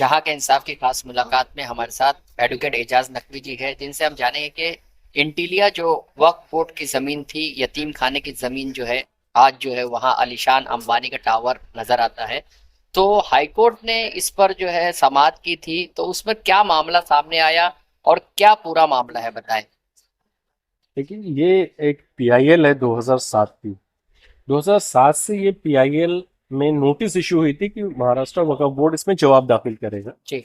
जहां के इंसाफ की खास मुलाकात में हमारे साथ एडवोकेट एजाज नकवी जी है, जिनसे हम जानेंगे कि इंटीलिया जो वक्फ बोर्ड की जमीन थी, यतीम खाने की जमीन जो है, आज जो है वहां आलीशान अंबानी का टावर नजर आता है। तो हाईकोर्ट ने इस पर जो है समाअत की थी, तो उसमें क्या मामला सामने आया और क्या पूरा मामला है, बताएं। लेकिन ये एक पीआईएल है 2007 की। 2007 से ये पीआईएल में नोटिस इशू हुई थी कि महाराष्ट्र वक्फ बोर्ड इसमें जवाब दाखिल करेगा। जी।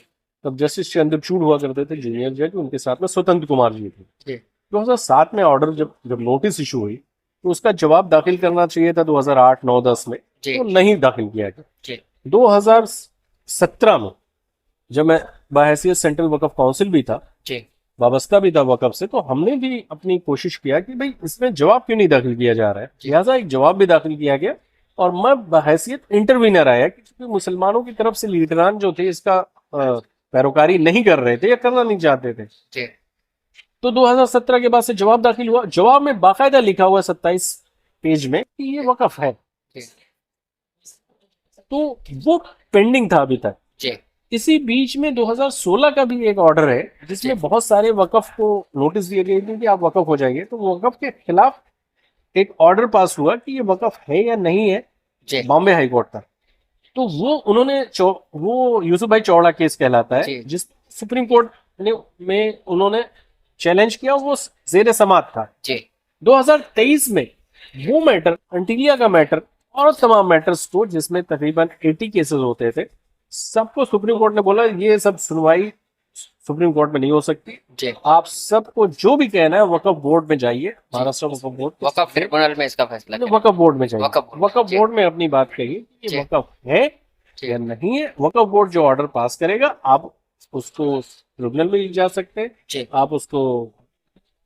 तब जस्टिस चंद्रचूड़ हुआ करते थे जूनियर जज, उनके साथ में स्वतंत्र कुमार जी थे। जी। 2007 में ऑर्डर जब जब नोटिस इशू हुई तो उसका जवाब दाखिल करना चाहिए था 2008, 9, 10 में, जी। तो नहीं दाखिल किया गया। जी। 2017 में जब मैं बहैसियत सेंट्रल वक्फ काउंसिल भी था, जी। वाबस्ता भी था वक्फ से, तो हमने भी अपनी कोशिश किया कि भाई इसमें जवाब क्यों नहीं दाखिल किया जा रहा है। जी। लिहाजा एक जवाब भी दाखिल किया गया और मैं बहैसियत इंटरवीनर आया क्योंकि मुसलमानों की तरफ से लीडरान जो थे इसका पैरोकारी नहीं कर रहे थे या करना नहीं चाहते थे। जी। तो 2017 के बाद से जवाब दाखिल हुआ। जवाब में बाकायदा लिखा हुआ है 27 पेज में कि ये वक्फ है। जी। तो वो पेंडिंग था अभी तक। जी। इसी बीच में 2016 का भी एक ऑर्डर है जी। जिसमें बहुत सारे वक्फ को नोटिस दिए गए थे कि आप वक्फ हो जाइए। तो वक्फ के खिलाफ एक ऑर्डर पास हुआ कि ये वक्फ है या नहीं है, जी। बॉम्बे हाई कोर्ट का। तो वो उन्होंने वो यूसुफ भाई चौड़ा केस कहलाता है, जी। जिस सुप्रीम कोर्ट ने में उन्होंने चैलेंज किया, वो जेर समाअत था। जी। 2023 में वो मैटर, अंटिलिया का मैटर और तमाम मैटर्स को, जिसमें तकरीबन 80 केसेस होते थे, सबको सुप्रीम कोर्ट ने बोला ये सब सुनवाई सुप्रीम कोर्ट में नहीं हो सकती। जी। आप सबको जो भी कहना है वक्फ बोर्ड में जाइए, जी। महाराष्ट्र वक्फ बोर्ड वक़्फ़ ट्रिब्यूनल में इसका फैसला करें। वक्फ बोर्ड में जाइए। वक्फ जी। बोर्ड में अपनी बात कहिए कि जी। ये वक्फ है जी। या नहीं है। वक्फ बोर्ड जो ऑर्डर पास करेगा, आप उसको ट्रिब्यूनल में जा सकते हैं, जी। आप उसको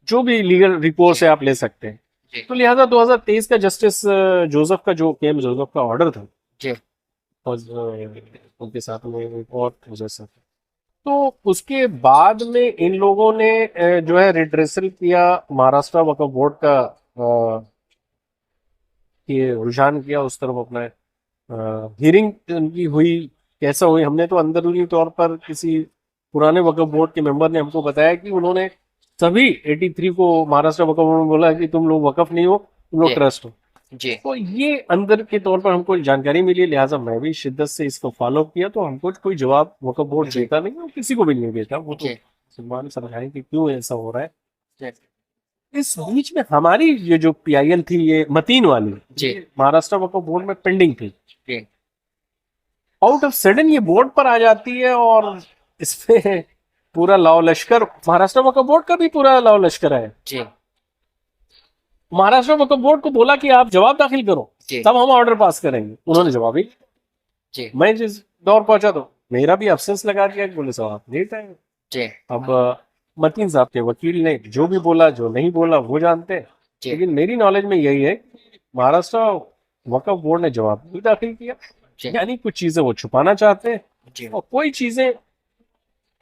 जो भी लीगल रिकोर्स जी। है आप ले सकते हैं। जी। तो लिहाजा 2023 का जस्टिस जोसेफ का जो केएम जोसेफ का ऑर्डर था, जी। और उनके साथ में एक और जैसा, तो उसके बाद में इन लोगों ने जो है रिड्रेसल किया, महाराष्ट्र वक्फ बोर्ड का ये रुझान किया उस तरफ अपना। हियरिंग उनकी हुई, कैसा हुई, हमने तो अंदरूनी तौर पर किसी पुराने वक्फ बोर्ड के मेंबर ने हमको बताया कि उन्होंने सभी 83 को महाराष्ट्र वक्फ बोर्ड में बोला कि तुम लोग वक्फ नहीं हो, तुम लोग जी। ट्रस्ट हो। जी। तो ये अंदर के तौर पर हमको जानकारी मिली, लिहाजा मैं भी शिद्दत से इसको फॉलो किया। तो हमको कोई जवाब वक्फ बोर्ड जी। देता नहीं, और किसी को भी नहीं देता। वो तो जी। मुसलमान समझाएं कि क्यों ऐसा हो रहा है। जी। इस बीच में हमारी ये जो पीआईएल थी, ये मतीन वाली, जी। ये महाराष्ट्र वक्फ बोर्ड में पेंडिंग थी। जी। आउट ऑफ सडन ये बोर्ड पर आ जाती है और इसमें पूरा लाव लश्कर, महाराष्ट्र वक्फ बोर्ड का भी पूरा लाव लश्कर है। जी। महाराष्ट्र वक्फ बोर्ड को बोला कि आप जवाब दाखिल करो, जी। तब हम ऑर्डर पास करेंगे। उन्होंने जवाब ही, जी। मैं जिस दौर पहुंचा तो मेरा भी अफसेंस लगा दिया कि बोले साहब आप लेट आए। जी। अब मतीन साहब के वकील ने जो भी बोला जो नहीं बोला वो जानते हैं, जी। लेकिन मेरी नॉलेज में यही है कि महाराष्ट्र वक्फ बोर्ड ने जवाब नहीं दाखिल किया। जी। यानी कुछ चीजें वो छुपाना चाहते हैं, जी। और कोई चीजें,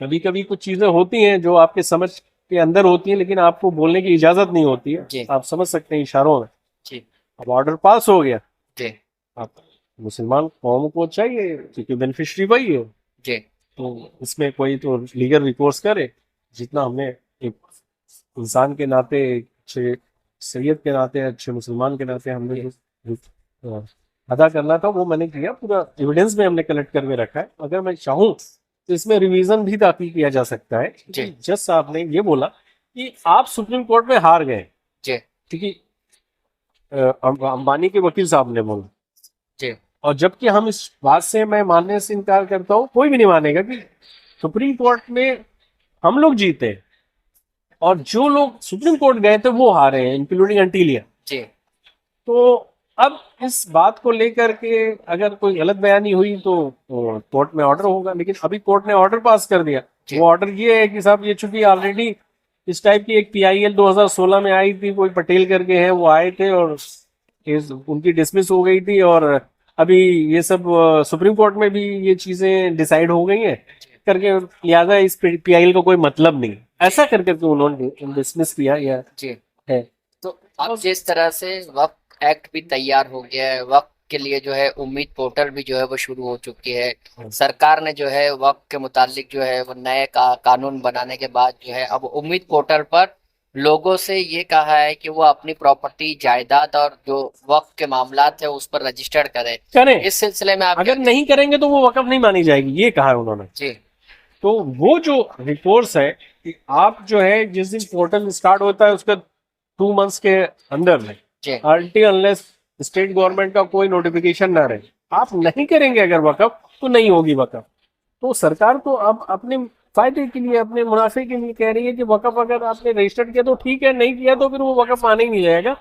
कभी कभी कुछ चीजें होती हैं जो आपके समझ के अंदर होती हैं, लेकिन आपको बोलने की इजाजत नहीं होती है। जी। आप समझ सकते हैं इशारों में। जी। अब ऑर्डर पास हो गया, जी। अब मुसलमान कौम को चाहिए क्योंकि बेनिफिशियरी वही है, जी। तो इसमें कोई तो लीगल रिकोर्स करे। जितना हमने एक इंसान के नाते, अच्छे सैयद के नाते, अच्छे मुसलमान के नाते हमने जो अदा करना था वो मैंने किया। पूरा एविडेंस में हमने कलेक्ट करके रखा है। अगर मैं चाहूँ तो इसमें रिवीजन भी दाखिल किया जा सकता है। जी। जज साहब ने ये बोला कि आप सुप्रीम कोर्ट में हार गए, जी। क्योंकि अंबानी के वकील साहब ने बोला। जी। और जबकि हम इस बात से, मैं मानने से इनकार करता हूँ, कोई भी नहीं मानेगा कि सुप्रीम कोर्ट में हम लोग जीते और जो लोग सुप्रीम कोर्ट गए थे वो हारे हैं, इंक्लूडिंग अंटिलिया। जी। तो अब इस बात को लेकर के अगर कोई गलत बयानी हुई तो कोर्ट में ऑर्डर होगा, लेकिन अभी कोर्ट ने ऑर्डर पास कर दिया। जी। वो ऑर्डर ये है कि साहब ये चूंकि ऑलरेडी इस टाइप की एक पीआईएल 2016 में आई थी, कोई पटेल करके है, वो आए थे और उनकी डिसमिस हो गई थी, और अभी ये सब सुप्रीम कोर्ट में भी ये चीजें डिसाइड हो गई हैं करके, लिहाजा इस पीआईएल का कोई मतलब नहीं, ऐसा कर करके उन्होंने डिसमिस किया या जी। है। तो अब जिस तरह से वक्फ एक्ट भी तैयार हो गया है, वक्फ के लिए जो है उम्मीद पोर्टल भी जो है वो शुरू हो चुकी है। सरकार ने जो है वक्फ के मुतालिक जो है वो नए कानून बनाने के बाद जो है अब उम्मीद पोर्टल पर लोगों से ये कहा है कि वो अपनी प्रॉपर्टी जायदाद और जो वक्फ के मामलात है उस पर रजिस्टर्ड करें। करें, इस सिलसिले में आप अगर नहीं करेंगे तो वो वकफ नहीं मानी जाएगी, ये कहा है उन्होंने। जी तो वो जो रिपोर्ट्स है कि आप जो है जिस दिन पोर्टल स्टार्ट होता है उसके 2 मंथ्स के अंदर में जी अल्टी अनलेस स्टेट गवर्नमेंट का कोई नोटिफिकेशन ना रहे, आप नहीं करेंगे अगर वकफ तो नहीं होगी वकफ। तो सरकार तो अब अपने फायदे के लिए, अपने मुनाफे के लिए कह रही है कि वकफ अगर आपने रजिस्टर्ड किया तो ठीक है, नहीं किया तो फिर वो वकफ माने ही नहीं जाएगा।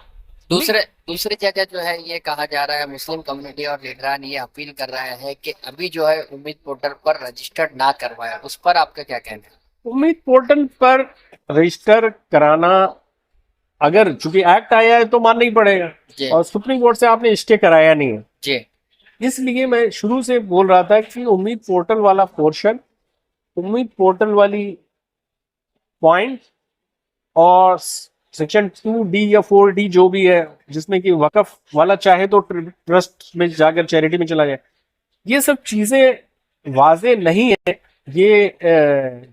दूसरी जगह जो है ये कहा जा रहा है, मुस्लिम कम्युनिटी और लीडरान ये अपील कर रहा है कि अभी जो है उम्मीद पोर्टल पर रजिस्टर्ड ना करवाया, उस पर आपका क्या कहना है? उम्मीद पोर्टल पर रजिस्टर कराना, अगर चूंकि एक्ट आया है तो मानना ही पड़ेगा, जी और सुप्रीम कोर्ट से आपने स्टे कराया नहीं है, जी इसलिए मैं शुरू से बोल रहा था कि उम्मीद पोर्टल वाला पोर्शन, उम्मीद पोर्टल वाली पॉइंट और सेक्शन 2D या 4D जो भी है जिसमें कि वकफ वाला चाहे तो ट्रस्ट में जाकर चैरिटी में चला जाए, ये सब चीजें वाजे नहीं है। ये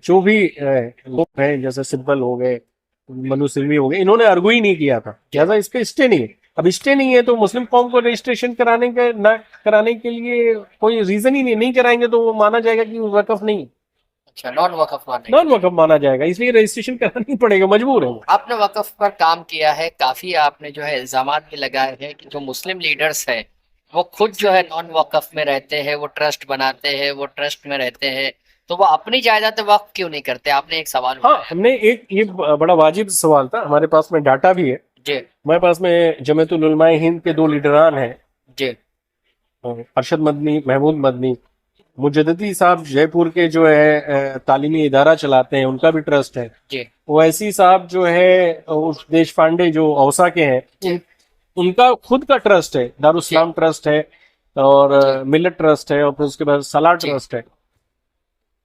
जो भी लोग हैं जैसे सिब्बल हो गए, मनु सिल्वी हो गए, इन्होंने अर्गू ही नहीं किया था, लिहाजा इस पे स्टे नहीं है। अब स्टे नहीं है तो मुस्लिम कौम को रजिस्ट्रेशन कराने के ना कराने के लिए कोई रीजन ही नहीं कराएंगे तो वो माना जाएगा कि वकफ नहीं, अच्छा नॉन वकफ माना जाएगा, इसलिए रजिस्ट्रेशन कराना ही पड़ेगा, मजबूर है। आपने वकफ पर काम किया है काफी, आपने जो है इल्जाम भी लगाए हैं कि जो मुस्लिम लीडर्स है वो खुद जो है नॉन वकफ में रहते हैं, वो ट्रस्ट बनाते हैं, वो ट्रस्ट में रहते हैं, तो वो अपनी जायदाद वक्फ क्यों नहीं करते? आपने एक सवाल हाँ, हमने एक ये बड़ा वाजिब सवाल था, हमारे पास में डाटा भी है। जी हमारे पास में जमीयतुल उलमाए हिंद के 2 लीडरान हैं, जी अरशद मदनी, महमूद मदनी। मुजद्दिदी साहब जयपुर के जो है तालीमी इदारा चलाते हैं, उनका भी ट्रस्ट है। जी ओवैसी साहब जो है उस देश पांडे जो औसा के हैं, उनका खुद का ट्रस्ट है, दारुस्सलाम ट्रस्ट है और मिल्लत ट्रस्ट है और फिर उसके बाद सलाह ट्रस्ट है।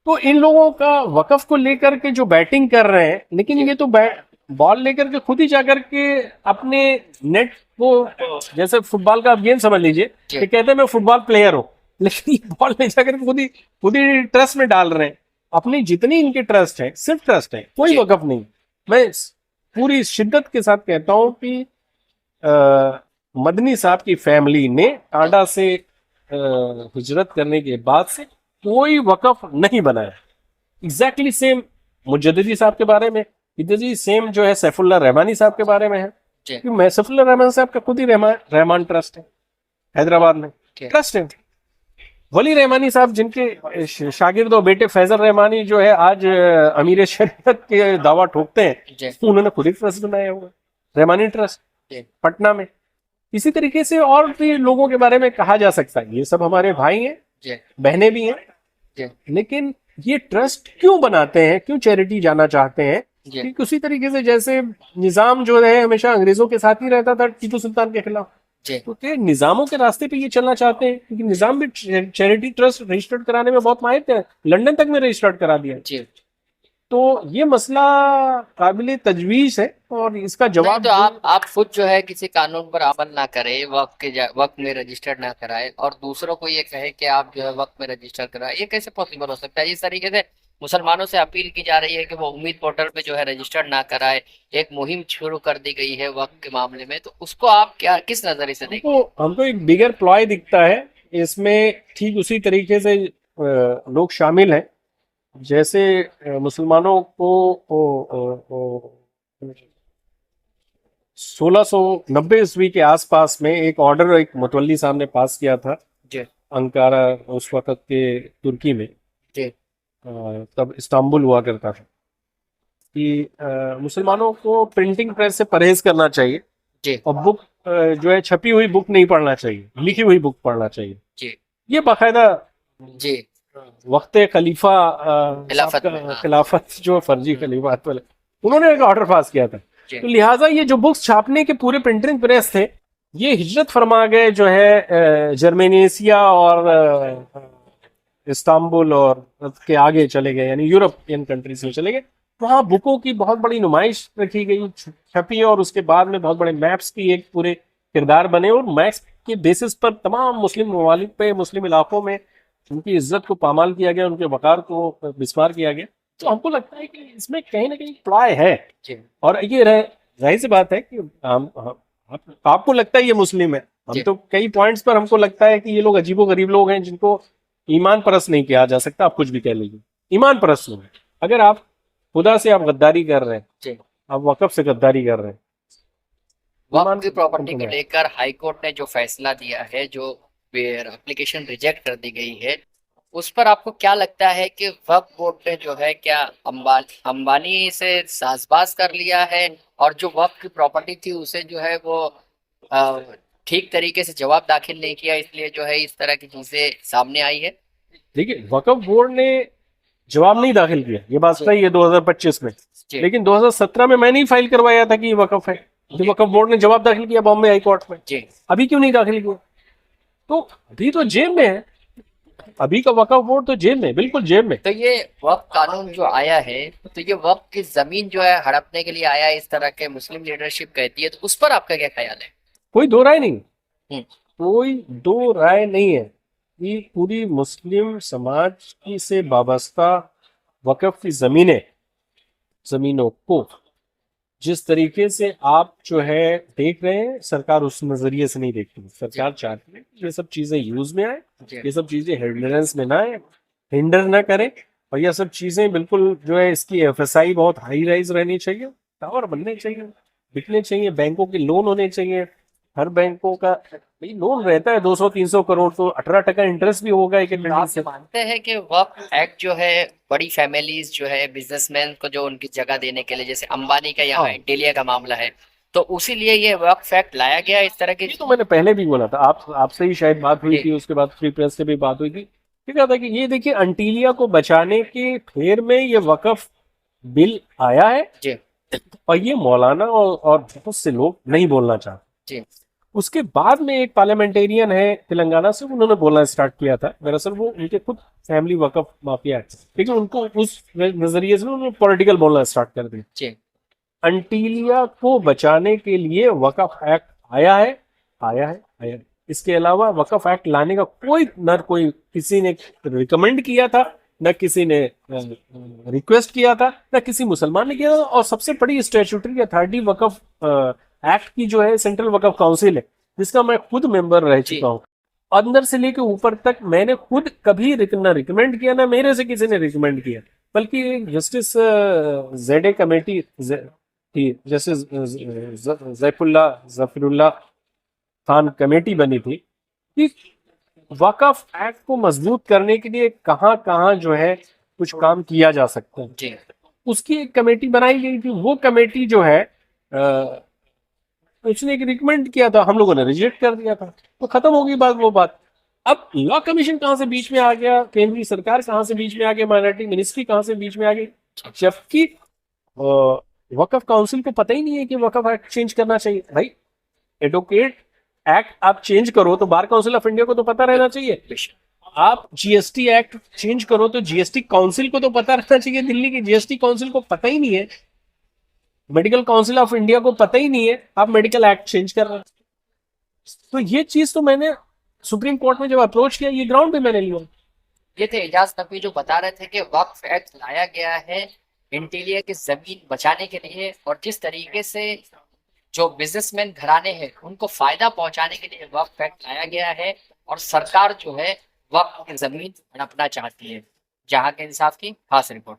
तो इन लोगों का वकफ को लेकर के जो बैटिंग कर रहे हैं, लेकिन ये तो बॉल लेकर के खुद ही जाकर के अपने नेट को, जैसे फुटबॉल का आप गेम समझ लीजिए कि कहते हैं मैं फुटबॉल प्लेयर हूँ, लेकिन ये बॉल ले जाकर के खुद ही ट्रस्ट में डाल रहे हैं। अपनी जितनी इनके ट्रस्ट है सिर्फ ट्रस्ट है, कोई वकफ नहीं। मैं पूरी शिद्दत के साथ कहता हूँ कि मदनी साहब की फैमिली ने टांडा से हिजरत करने के बाद से कोई वकफ नहीं बनाया। एग्जैक्टली सेम मुजद्दिदी साहब के बारे में, इधर सेम जो है सैफुल्लाह रहमानी साहब के बारे में है, क्योंकि मैं सैफुल्लाह रहमान साहब का खुद ही रहमान ट्रस्ट है, हैदराबाद में ट्रस्ट है। वली रहमानी साहब जिनके शागिर्द और बेटे फैजल रहमानी जो है आज अमीर शरीयत के दावा ठोकते हैं, उन्होंने खुद ही ट्रस्ट बनाया हुआ, रहमानी ट्रस्ट पटना में। इसी तरीके से और भी लोगों के बारे में कहा जा सकता है, ये सब हमारे भाई हैं, बहनें भी हैं, लेकिन ये ट्रस्ट क्यों बनाते हैं, क्यों चैरिटी जाना चाहते हैं? क्योंकि उसी तरीके से जैसे निजाम जो है हमेशा अंग्रेजों के साथ ही रहता था टीपू सुल्तान के खिलाफ, तो क्या निजामों के रास्ते पे ये चलना चाहते हैं? क्योंकि निजाम भी चैरिटी ट्रस्ट रजिस्टर्ड कराने में बहुत माहिर थे, लंदन तक में रजिस्टर्ड करा दिया। तो ये मसला काबिल तजवीज है और इसका जवाब तो आप खुद जो है किसी कानून पर अमल ना करें, वक्त में रजिस्टर्ड ना कराए और दूसरों को ये कहे कि आप जो है वक्त में रजिस्टर कराए, ये कैसे पॉसिबल हो सकता है? इस तरीके से मुसलमानों से अपील की जा रही है कि वो उम्मीद पोर्टल पे जो है रजिस्टर्ड ना कराए, एक मुहिम शुरू कर दी गई है वक्त के मामले में, तो उसको आप क्या किस नजरिए से देखें? हमको एक बिगर प्लॉय दिखता है इसमें। ठीक उसी तरीके से लोग शामिल हैं जैसे मुसलमानों को 1690 ईस्वी के आसपास में एक ऑर्डर एक मुतवल्ली साहब ने पास किया था अंकारा, उस वक्त के तुर्की में, तब इस्तांबुल हुआ करता था, कि मुसलमानों को प्रिंटिंग प्रेस से परहेज करना चाहिए और बुक जो है छपी हुई बुक नहीं पढ़ना चाहिए, लिखी हुई बुक पढ़ना चाहिए। ये बाकायदा वक्त खलीफा खिलाफत जो फर्जी खलीफात वाले, उन्होंने एक ऑर्डर पास किया था। तो लिहाजा ये जो बुक्स छापने के पूरे प्रिंटिंग प्रेस थे, ये हिजरत फरमा गए जो है जर्मेनिसिया और इस्तांबुल और के आगे चले गए, यानी यूरोपियन कंट्रीज में चले गए। वहाँ बुकों की बहुत बड़ी नुमाइश रखी गई, छपी, और उसके बाद में बहुत बड़े मैप्स की एक पूरे किरदार बने और मैक्स के बेसिस पर तमाम मुस्लिम ममालिक पे, मुस्लिम इलाकों में उनकी इज्जत को पामाल किया गया, उनके वकार को बिस्मार किया गया। तो हमको लगता है कि इसमें कहीं ना कहीं प्लॉय है। और ये जाहिर सी बात है कि आपको लगता है ये मुस्लिम है, हम तो कई पॉइंट्स पर हमको लगता है कि ये लोग अजीबो गरीब लोग हैं जिनको ईमान परस्त नहीं किया जा सकता। आप कुछ भी कह लीजिए, ईमान परस्त लोग हैं। अगर आप खुदा से आप गद्दारी कर रहे हैं, आप वक़्फ़ से गद्दारी कर रहे हैं, वक्फ की प्रॉपर्टी को लेकर हाई कोर्ट ने जो फैसला दिया है, जो एप्लीकेशन रिजेक्ट कर दी गई है, उस पर आपको क्या लगता है कि वक्फ बोर्ड ने जो है क्या अंबानी से साजबाज कर लिया है, और जो वक्फ की प्रॉपर्टी थी उसे जो है वो ठीक तरीके से जवाब दाखिल नहीं किया, इसलिए जो है इस तरह की चीजें सामने आई है? देखिए, वक्फ बोर्ड ने जवाब नहीं दाखिल किया, ये बात सही है 2025 में, लेकिन 2017 में मैंने ही फाइल करवाया था कि ये वक्फ है। तो वक्फ बोर्ड ने जवाब दाखिल किया बॉम्बे हाई कोर्ट में, अभी क्यों नहीं दाखिल किया? तो अभी तो जेब में है, अभी का वक्फ बोर्ड तो जेब में, बिल्कुल जेब में। तो ये वक्फ कानून जो आया है, तो ये वक्फ की जमीन जो है हड़पने के लिए आया है, इस तरह के मुस्लिम लीडरशिप कहती है, तो उस पर आपका क्या ख्याल है? कोई दो राय नहीं, कोई दो राय नहीं है कि पूरी मुस्लिम समाज की से वाबस्ता वक्फ की जमीनों को जिस तरीके से आप जो है देख रहे हैं, सरकार उस नजरिए से नहीं देखती। सरकार चाहती है ये सब चीजें यूज में आए, ये सब चीजें हिंड्रेंस में ना आए, हिंडर ना करे, और ये सब चीजें बिल्कुल जो है इसकी एफएसआई बहुत हाई राइज रहनी चाहिए, टावर बनने चाहिए, बिकने चाहिए, बैंकों के लोन होने चाहिए। हर बैंकों का भाई लोन रहता है 200-300 करोड़, तो 18% इंटरेस्ट भी होगा एक आप से मानते हैं कि वक्फ एक्ट जो है बड़ी फैमिलीज जो है बिजनेसमैन को जो उनकी जगह देने के लिए, जैसे अंबानी का यहाँ इंटेलिया का मामला है, तो उसी लिए ये वक्फ एक्ट लाया गया इस तरह की? तो मैंने पहले भी बोला था, आपसे ही शायद बात हुई थी, उसके बाद फ्री प्रेस से भी बात हुई थी, ठीक है, था कि ये देखिए अंटीलिया को बचाने के फेर में ये वक्फ बिल आया है, और ये मौलाना और बहुत से लोग नहीं बोलना चाहते। उसके बाद में एक पार्लियामेंटेरियन है तेलंगाना से, उन्होंने बोलना स्टार्ट किया था। दरअसल वो उनके खुद फैमिली वक्फ माफिया है, लेकिन उनको उस नजरिए से उन्होंने पॉलिटिकल बोलना स्टार्ट कर दिया। अंटीलिया को बचाने के लिए वक्फ एक्ट आया है। इसके अलावा वक्फ एक्ट लाने का कोई किसी ने रिकमेंड किया था, न किसी ने रिक्वेस्ट किया था, न किसी मुसलमान ने किया था। और सबसे बड़ी स्टैट्यूटरी अथॉरिटी वक्फ एक्ट की जो है सेंट्रल वक्फ काउंसिल है, जिसका मैं खुद मेंबर रह चुका हूँ। अंदर से लेके ऊपर तक मैंने खुद कभी न रिकमेंड किया, ना मेरे से किसी ने रिकमेंड किया, बल्कि जस्टिस जेडे कमेटी थी, जस्टिस जफरुल्ला खान कमेटी बनी थी कि वक्फ एक्ट को मजबूत करने के लिए कहाँ कहाँ जो है कुछ काम किया जा सकता है। उसकी एक कमेटी बनाई गई थी। वो कमेटी जो है उसने एक रिकमेंड किया था, हम लोगों ने रिजेक्ट कर दिया था, तो खत्म होगी वो बात। अब लॉ कमीशन कहाँ से बीच में आ गया, केंद्रीय सरकार कहाँ से बीच में आ गई, माइनॉरिटी मिनिस्ट्री कहाँ से बीच में आ गई, जबकि वक्फ काउंसिल को पता ही नहीं है कि वक्फ एक्ट चेंज करना चाहिए। भाई एडवोकेट एक्ट आप चेंज करो तो बार काउंसिल ऑफ इंडिया को तो पता रहना चाहिए। आप जीएसटी एक्ट चेंज करो तो जीएसटी काउंसिल को तो पता रहना चाहिए। दिल्ली की जीएसटी काउंसिल को पता ही नहीं है, मेडिकल काउंसिल ऑफ इंडिया को पता ही नहीं है, आप मेडिकल एक्ट चेंज कर रहे हैं। तो ये चीज तो मैंने सुप्रीम कोर्ट में जब अप्रोच किया, ये ग्राउंड पे मैंने लिया। ये थे एजाज नकवी जो बता रहे थे कि वक्फ एक्ट लाया गया है इंटीरियर की जमीन बचाने के लिए, और जिस तरीके से जो बिजनेसमैन घराने हैं उनको फायदा पहुंचाने के लिए वक्फ एक्ट लाया गया है, और सरकार जो है वक्फ की जमीन हड़पना चाहती है। जहां के इंसाफ की खास रिपोर्ट।